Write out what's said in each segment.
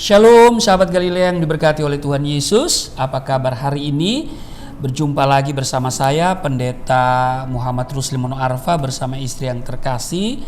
Shalom sahabat Galilea yang diberkati oleh Tuhan Yesus. Apa kabar hari ini? Berjumpa lagi bersama saya Pendeta Muhammad Rusli Mono Arfa bersama istri yang terkasih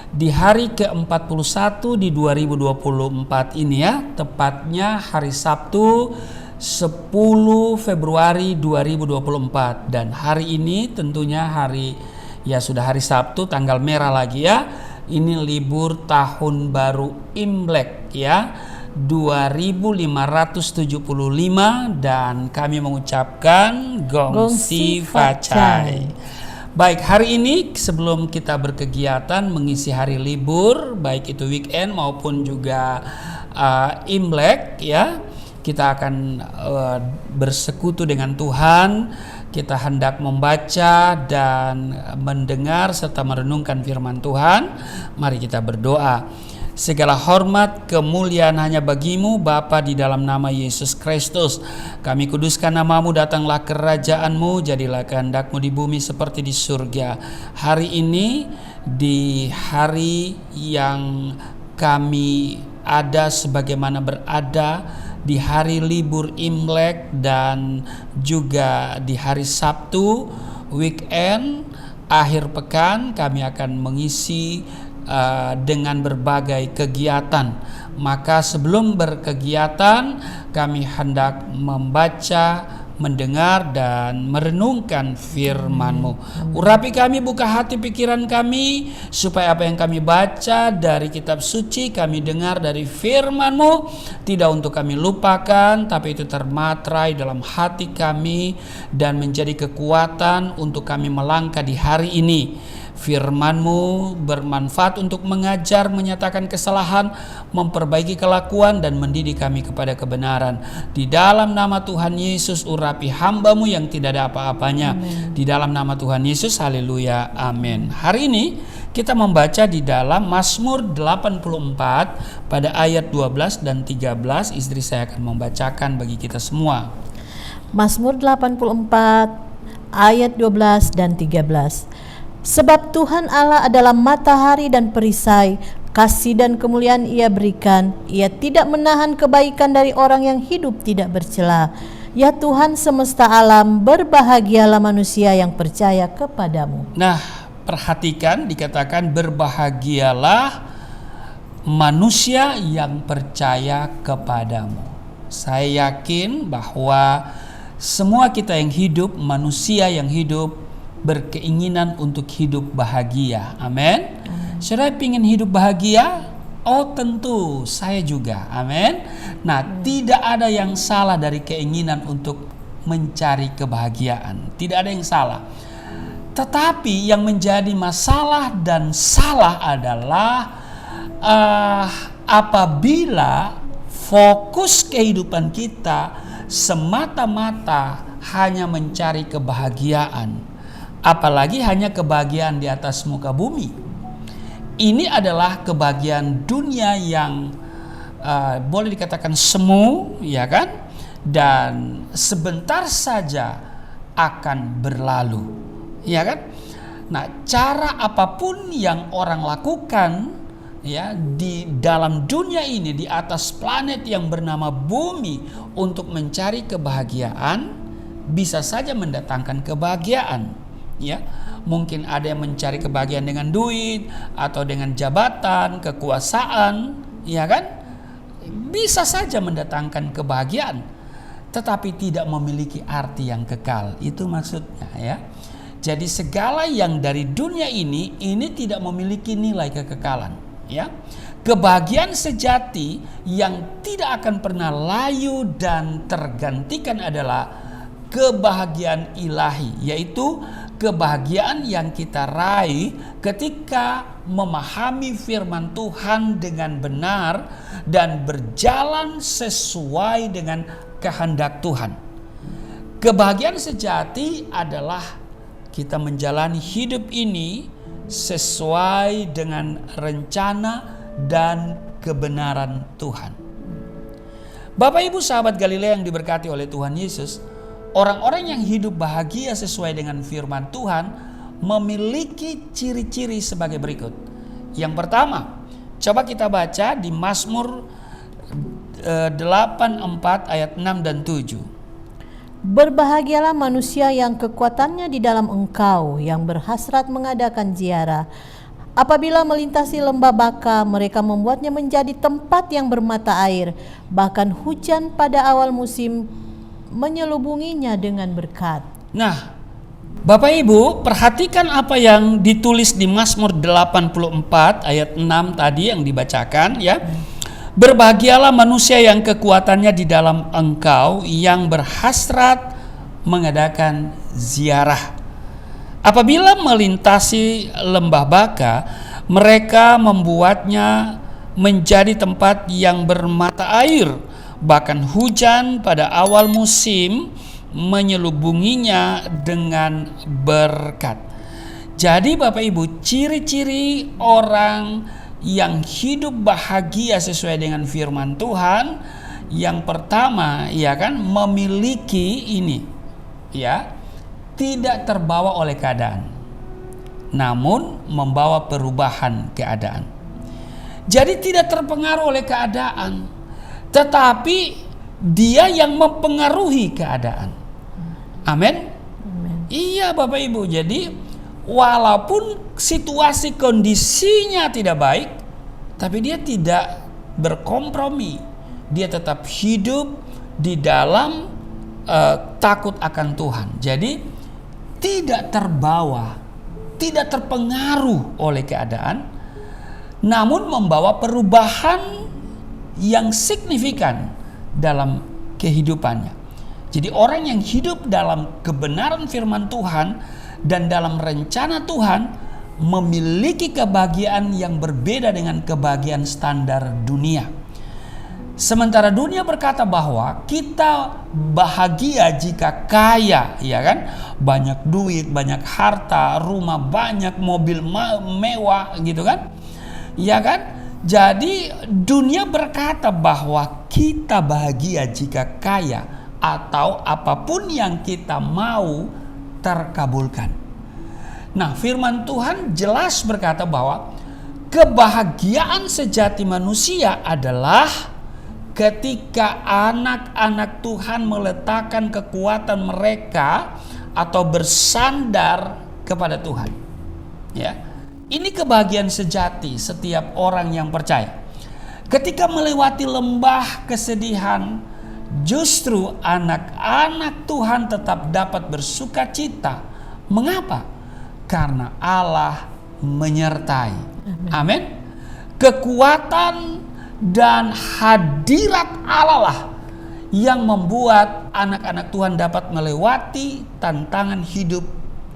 di hari ke-41 di 2024 ini ya. Tepatnya hari Sabtu 10 Februari 2024. Dan hari ini tentunya sudah hari Sabtu, tanggal merah lagi ya. Ini libur tahun baru Imlek ya, 2575, dan kami mengucapkan Gong Si Fa Cai. Baik, hari ini sebelum kita berkegiatan mengisi hari libur, baik itu weekend maupun juga Imlek ya, kita akan bersekutu dengan Tuhan. Kita hendak membaca dan mendengar serta merenungkan firman Tuhan. Mari kita berdoa. Segala hormat, kemuliaan hanya bagimu Bapa, di dalam nama Yesus Kristus. Kami kuduskan namamu, datanglah kerajaanmu, jadilah kehendakmu di bumi seperti di surga. Hari ini, di hari yang kami ada sebagaimana berada di hari libur Imlek dan juga di hari Sabtu, weekend, akhir pekan, kami akan mengisi dengan berbagai kegiatan. Maka sebelum berkegiatan kami hendak membaca, mendengar dan merenungkan firman-Mu. Urapi kami, buka hati pikiran kami, supaya apa yang kami baca dari kitab suci, kami dengar dari firman-Mu, tidak untuk kami lupakan, tapi itu termaterai dalam hati kami dan menjadi kekuatan untuk kami melangkah di hari ini. Firman-Mu bermanfaat untuk mengajar, menyatakan kesalahan, memperbaiki kelakuan, dan mendidik kami kepada kebenaran. Di dalam nama Tuhan Yesus, urapi hamba-Mu yang tidak ada apa-apanya. Amen. Di dalam nama Tuhan Yesus, haleluya, amin. Hari ini kita membaca di dalam Mazmur 84 pada ayat 12 dan 13. Istri saya akan membacakan bagi kita semua. Mazmur 84 ayat 12 dan 13. Sebab Tuhan Allah adalah matahari dan perisai, kasih dan kemuliaan Ia berikan. Ia tidak menahan kebaikan dari orang yang hidup tidak bercela. Ya Tuhan semesta alam, berbahagialah manusia yang percaya kepadamu. Nah, perhatikan, dikatakan berbahagialah manusia yang percaya kepadamu. Saya yakin bahwa semua kita yang hidup, manusia yang hidup, berkeinginan untuk hidup bahagia. Amin. Saudara ingin hidup bahagia? Oh tentu, saya juga. Amin. Nah, tidak ada yang salah dari keinginan untuk mencari kebahagiaan. Tidak ada yang salah. Tetapi yang menjadi masalah dan salah adalah apabila fokus kehidupan kita semata-mata hanya mencari kebahagiaan. Apalagi hanya kebahagiaan di atas muka bumi. Ini adalah kebahagiaan dunia yang boleh dikatakan semu, ya kan? Dan sebentar saja akan berlalu, ya kan? Nah, cara apapun yang orang lakukan ya di dalam dunia ini, di atas planet yang bernama bumi, untuk mencari kebahagiaan, bisa saja mendatangkan kebahagiaan. Ya, mungkin ada yang mencari kebahagiaan dengan duit atau dengan jabatan, kekuasaan, ya kan? Bisa saja mendatangkan kebahagiaan, tetapi tidak memiliki arti yang kekal. Itu maksudnya ya. Jadi segala yang dari dunia ini tidak memiliki nilai kekekalan, ya. Kebahagiaan sejati yang tidak akan pernah layu dan tergantikan adalah kebahagiaan ilahi, yaitu kebahagiaan yang kita raih ketika memahami firman Tuhan dengan benar dan berjalan sesuai dengan kehendak Tuhan. Kebahagiaan sejati adalah kita menjalani hidup ini sesuai dengan rencana dan kebenaran Tuhan. Bapak Ibu sahabat Galilea yang diberkati oleh Tuhan Yesus, orang-orang yang hidup bahagia sesuai dengan firman Tuhan memiliki ciri-ciri sebagai berikut. Yang pertama, coba kita baca di Mazmur 84 ayat 6 dan 7. Berbahagialah manusia yang kekuatannya di dalam Engkau, yang berhasrat mengadakan ziarah. Apabila melintasi lembah Baka, mereka membuatnya menjadi tempat yang bermata air. Bahkan hujan pada awal musim menyelubunginya dengan berkat. Nah, Bapak Ibu, perhatikan apa yang ditulis di Mazmur 84 ayat 6 tadi yang dibacakan ya. Berbahagialah manusia yang kekuatannya di dalam Engkau, yang berhasrat mengadakan ziarah. Apabila melintasi lembah Baka, mereka membuatnya menjadi tempat yang bermata air. Bahkan hujan pada awal musim menyelubunginya dengan berkat. Jadi Bapak Ibu, ciri-ciri orang yang hidup bahagia sesuai dengan firman Tuhan, yang pertama ya kan, memiliki ini ya, tidak terbawa oleh keadaan, namun membawa perubahan keadaan. Jadi tidak terpengaruh oleh keadaan, tetapi dia yang mempengaruhi keadaan. Amin. Iya Bapak Ibu, jadi walaupun situasi kondisinya tidak baik, tapi dia tidak berkompromi. Dia tetap hidup di dalam takut akan Tuhan. Jadi tidak terbawa, tidak terpengaruh oleh keadaan, namun membawa perubahan yang signifikan dalam kehidupannya. Jadi orang yang hidup dalam kebenaran firman Tuhan dan dalam rencana Tuhan memiliki kebahagiaan yang berbeda dengan kebahagiaan standar dunia. Sementara dunia berkata bahwa kita bahagia jika kaya, ya kan? Banyak duit, banyak harta, rumah banyak, mobil mewah gitu kan? Ya kan? Jadi dunia berkata bahwa kita bahagia jika kaya atau apapun yang kita mau terkabulkan. Nah, firman Tuhan jelas berkata bahwa kebahagiaan sejati manusia adalah ketika anak-anak Tuhan meletakkan kekuatan mereka atau bersandar kepada Tuhan. Ya. Ini kebahagiaan sejati setiap orang yang percaya. Ketika melewati lembah kesedihan, justru anak-anak Tuhan tetap dapat bersuka cita. Mengapa? Karena Allah menyertai. Amin. Kekuatan dan hadirat Allah lah yang membuat anak-anak Tuhan dapat melewati tantangan hidup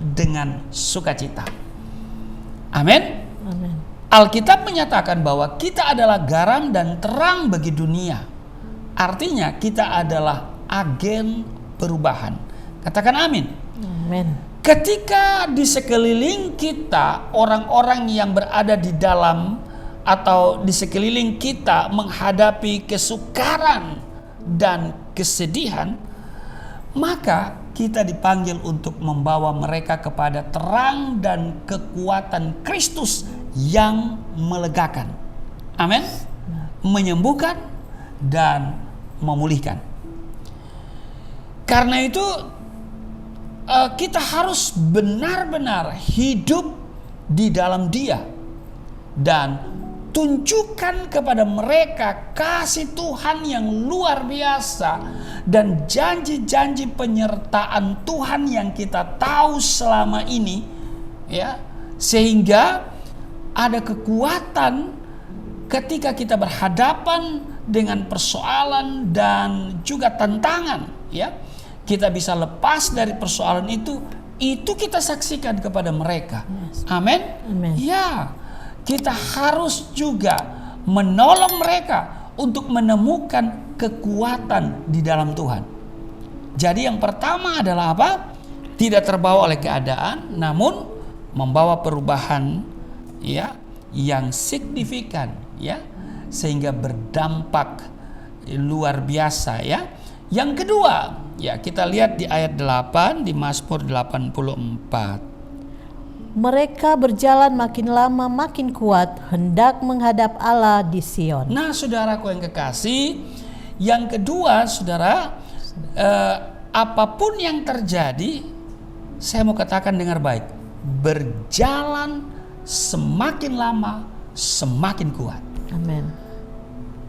dengan sukacita. Amin. Alkitab menyatakan bahwa kita adalah garam dan terang bagi dunia. Artinya kita adalah agen perubahan. Katakan amin. Amin. Ketika di sekeliling kita orang-orang yang berada di dalam atau di sekeliling kita menghadapi kesukaran dan kesedihan, maka kita dipanggil untuk membawa mereka kepada terang dan kekuatan Kristus yang melegakan. Amin. Menyembuhkan dan memulihkan. Karena itu kita harus benar-benar hidup di dalam Dia dan tunjukkan kepada mereka kasih Tuhan yang luar biasa dan janji-janji penyertaan Tuhan yang kita tahu selama ini, ya, sehingga ada kekuatan ketika kita berhadapan dengan persoalan dan juga tantangan, ya. Kita bisa lepas dari persoalan itu kita saksikan kepada mereka. Amin. Ya, kita harus juga menolong mereka untuk menemukan kekuatan di dalam Tuhan. Jadi yang pertama adalah apa? Tidak terbawa oleh keadaan, namun membawa perubahan, ya, yang signifikan, ya, sehingga berdampak luar biasa, ya. Yang kedua, ya, kita lihat di ayat 8 di Mazmur 84. Mereka berjalan makin lama makin kuat, hendak menghadap Allah di Sion. Nah, saudaraku yang kekasih, Yang kedua, saudara, apapun yang terjadi, saya mau katakan dengar baik, berjalan semakin lama semakin kuat. Amin.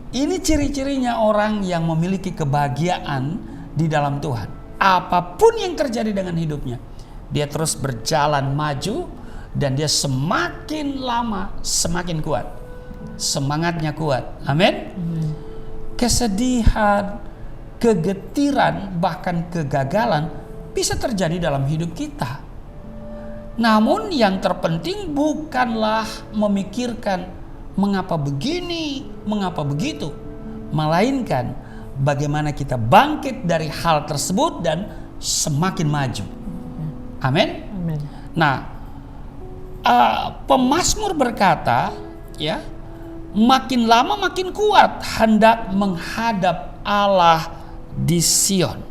Ini ciri-cirinya orang yang memiliki kebahagiaan di dalam Tuhan. Apapun yang terjadi dengan hidupnya, dia terus berjalan maju dan dia semakin lama semakin kuat. Semangatnya kuat. Amin. Kesedihan, kegetiran, bahkan kegagalan bisa terjadi dalam hidup kita. Namun yang terpenting bukanlah memikirkan mengapa begini, mengapa begitu, melainkan bagaimana kita bangkit dari hal tersebut dan semakin maju. Amin. Amin. Nah, pemazmur berkata, ya, makin lama makin kuat hendak menghadap Allah di Sion.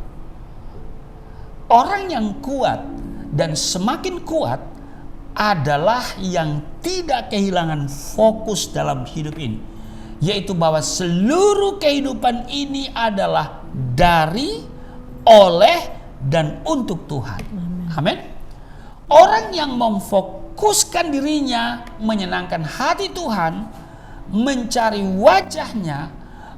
Orang yang kuat dan semakin kuat adalah yang tidak kehilangan fokus dalam hidup ini, yaitu bahwa seluruh kehidupan ini adalah dari, oleh, dan untuk Tuhan. Amin. Orang yang memfokuskan dirinya menyenangkan hati Tuhan, mencari wajahnya,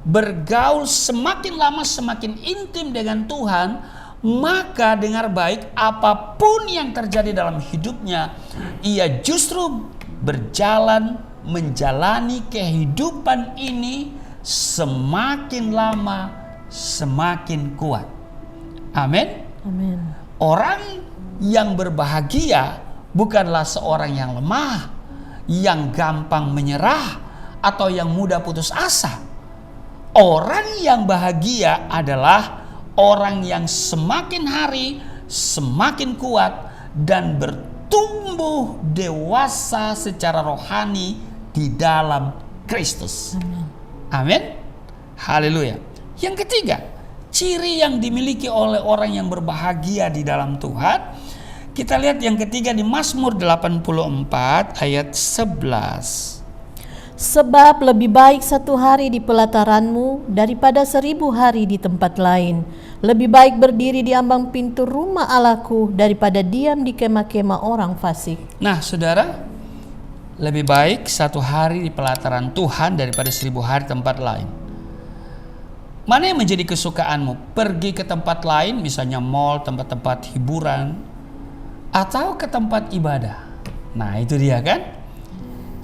bergaul semakin lama semakin intim dengan Tuhan, maka dengar baik, apapun yang terjadi dalam hidupnya, ia justru berjalan menjalani kehidupan ini semakin lama semakin kuat. Amin. Amin. Orang yang berbahagia bukanlah seorang yang lemah, yang gampang menyerah, atau yang mudah putus asa. Orang yang bahagia adalah orang yang semakin hari semakin kuat dan bertumbuh dewasa secara rohani di dalam Kristus. Amin. Haleluya. Yang ketiga, ciri yang dimiliki oleh orang yang berbahagia di dalam Tuhan, kita lihat yang ketiga di Mazmur 84 ayat 11. Sebab lebih baik 1 hari di pelataranmu daripada 1000 hari di tempat lain. Lebih baik berdiri di ambang pintu rumah Allahku daripada diam di kemah-kemah orang fasik. Nah, saudara, lebih baik 1 hari di pelataran Tuhan daripada 1000 hari tempat lain. Mana yang menjadi kesukaanmu? Pergi ke tempat lain, misalnya mall, tempat-tempat hiburan, atau ke tempat ibadah? Nah, itu dia kan.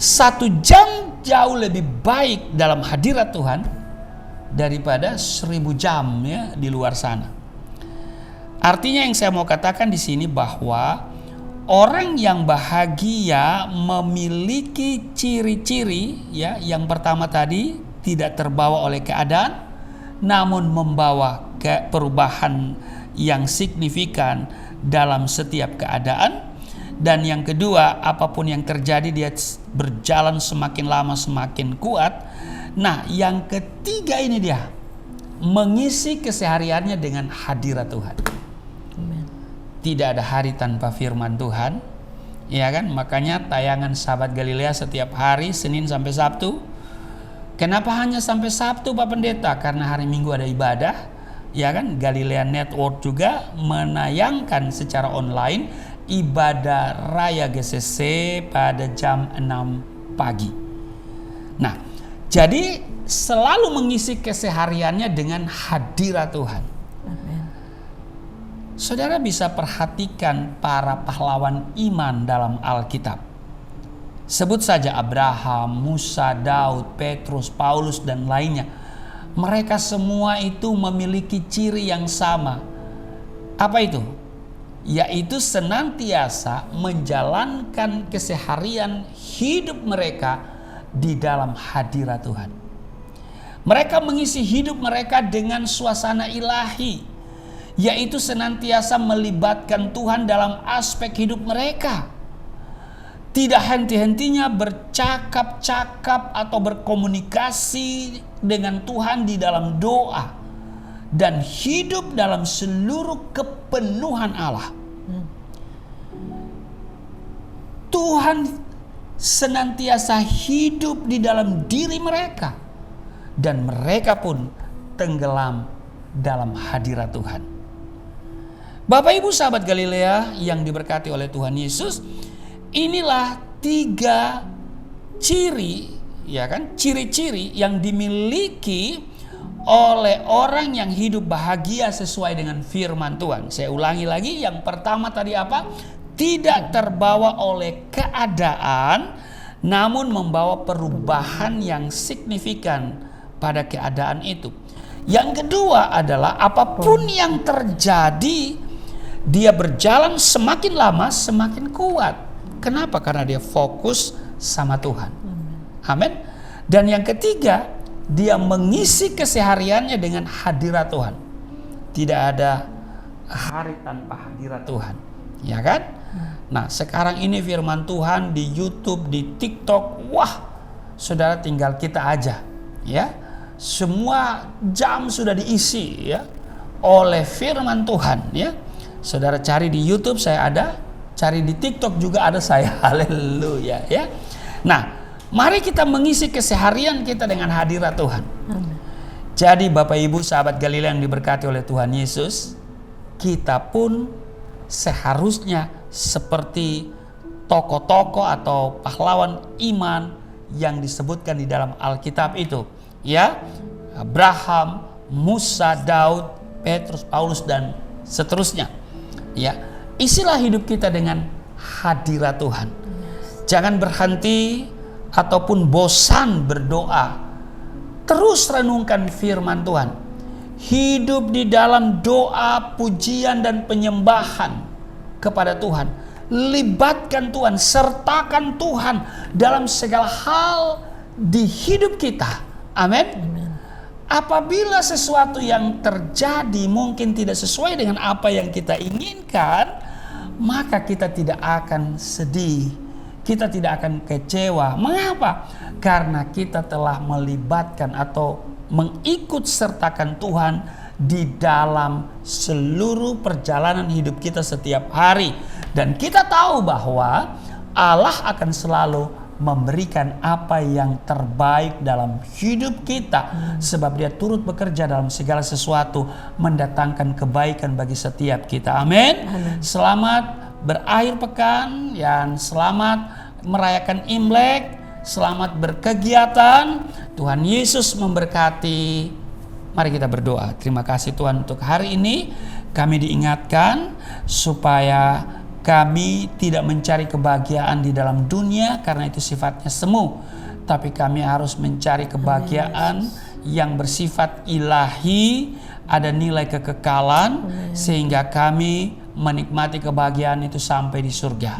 1 jam jauh lebih baik dalam hadirat Tuhan daripada 1000 jam ya di luar sana. Artinya yang saya mau katakan di sini bahwa orang yang bahagia memiliki ciri-ciri ya. Yang pertama tadi, tidak terbawa oleh keadaan, namun membawa perubahan yang signifikan dalam setiap keadaan. Dan yang kedua, apapun yang terjadi dia berjalan semakin lama semakin kuat. Nah, yang ketiga ini dia mengisi kesehariannya dengan hadirat Tuhan. Amen. Tidak ada hari tanpa firman Tuhan, ya kan? Makanya tayangan Sahabat Galilea setiap hari Senin sampai Sabtu. Kenapa hanya sampai Sabtu, Pak Pendeta? Karena hari Minggu ada ibadah, ya kan? Galilea Network juga menayangkan secara online ibadah raya GCC pada jam 6 pagi. Nah, jadi selalu mengisi kesehariannya dengan hadirat Tuhan. Amen. Saudara bisa perhatikan para pahlawan iman dalam Alkitab. Sebut saja Abraham, Musa, Daud, Petrus, Paulus, dan lainnya. Mereka semua itu memiliki ciri yang sama. Apa itu? Yaitu senantiasa menjalankan keseharian hidup mereka di dalam hadirat Tuhan. Mereka mengisi hidup mereka dengan suasana ilahi, yaitu senantiasa melibatkan Tuhan dalam aspek hidup mereka. Tidak henti-hentinya bercakap-cakap atau berkomunikasi dengan Tuhan di dalam doa dan hidup dalam seluruh kepenuhan Allah. Tuhan senantiasa hidup di dalam diri mereka, dan mereka pun tenggelam dalam hadirat Tuhan. Bapak Ibu sahabat Galilea yang diberkati oleh Tuhan Yesus, inilah 3 ciri, ya kan, ciri-ciri yang dimiliki oleh orang yang hidup bahagia sesuai dengan firman Tuhan. Saya ulangi lagi, yang pertama tadi apa? Tidak terbawa oleh keadaan, namun membawa perubahan yang signifikan pada keadaan itu. Yang kedua adalah apapun yang terjadi, dia berjalan semakin lama semakin kuat. Kenapa? Karena dia fokus sama Tuhan. Amin. Dan yang ketiga, dia mengisi kesehariannya dengan hadirat Tuhan. Tidak ada hari tanpa hadirat Tuhan, ya kan? Nah, sekarang ini firman Tuhan di YouTube, di TikTok, wah, saudara tinggal kita aja, ya. Semua jam sudah diisi, ya, oleh firman Tuhan, ya. Saudara cari di YouTube saya ada, cari di TikTok juga ada saya. Haleluya, ya. Nah, mari kita mengisi keseharian kita dengan hadirat Tuhan. Jadi Bapak Ibu sahabat Galilea yang diberkati oleh Tuhan Yesus, kita pun seharusnya seperti tokoh-tokoh atau pahlawan iman yang disebutkan di dalam Alkitab itu, ya. Abraham, Musa, Daud, Petrus, Paulus dan seterusnya. Ya, isilah hidup kita dengan hadirat Tuhan. Jangan berhenti ataupun bosan berdoa. Terus renungkan firman Tuhan. Hidup di dalam doa, pujian dan penyembahan kepada Tuhan. Libatkan Tuhan, sertakan Tuhan dalam segala hal di hidup kita. Amin. Apabila sesuatu yang terjadi mungkin tidak sesuai dengan apa yang kita inginkan, maka kita tidak akan sedih, kita tidak akan kecewa. Mengapa? Karena kita telah melibatkan atau mengikut sertakan Tuhan di dalam seluruh perjalanan hidup kita setiap hari. Dan kita tahu bahwa Allah akan selalu memberikan apa yang terbaik dalam hidup kita, sebab dia turut bekerja dalam segala sesuatu mendatangkan kebaikan bagi setiap kita. Amin. Selamat berakhir pekan dan selamat merayakan Imlek, selamat berkegiatan. Tuhan Yesus memberkati. Mari kita berdoa. Terima kasih Tuhan untuk hari ini kami diingatkan supaya kami tidak mencari kebahagiaan di dalam dunia karena itu sifatnya semu, tapi kami harus mencari kebahagiaan yang bersifat ilahi, ada nilai kekekalan, sehingga kami menikmati kebahagiaan itu sampai di surga.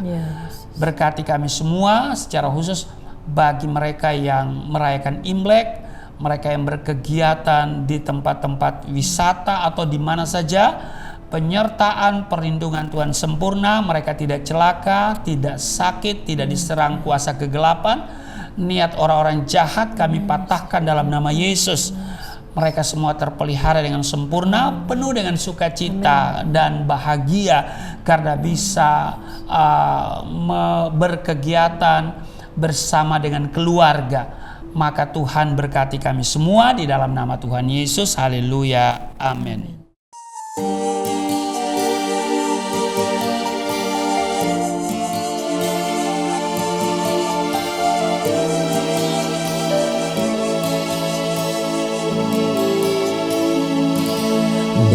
Berkati kami semua secara khusus bagi mereka yang merayakan Imlek, mereka yang berkegiatan di tempat-tempat wisata atau di mana saja. Penyertaan perlindungan Tuhan sempurna, mereka tidak celaka, tidak sakit, tidak diserang kuasa kegelapan. Niat orang-orang jahat kami patahkan dalam nama Yesus. Mereka semua terpelihara dengan sempurna, penuh dengan sukacita dan bahagia karena bisa berkegiatan bersama dengan keluarga. Maka Tuhan berkati kami semua di dalam nama Tuhan Yesus. Haleluya. Amin.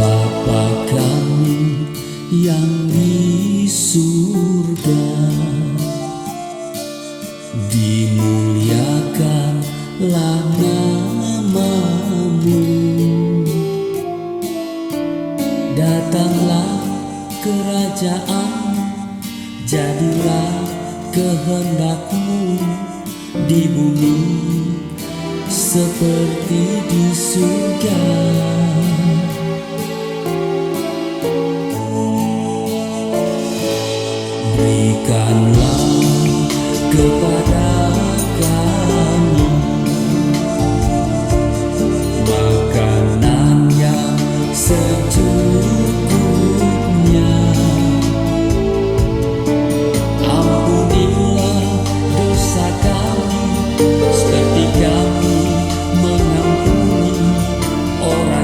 Bapa kami yang di surga, dimuliakanlah nama-Mu. Datanglah kerajaan, jadilah kehendak-Mu di bumi seperti di surga. Berikanlah kepada kami makanan yang secukupnya. Ampunilah dosa kami seperti kami mengampuni orang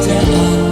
kerajaan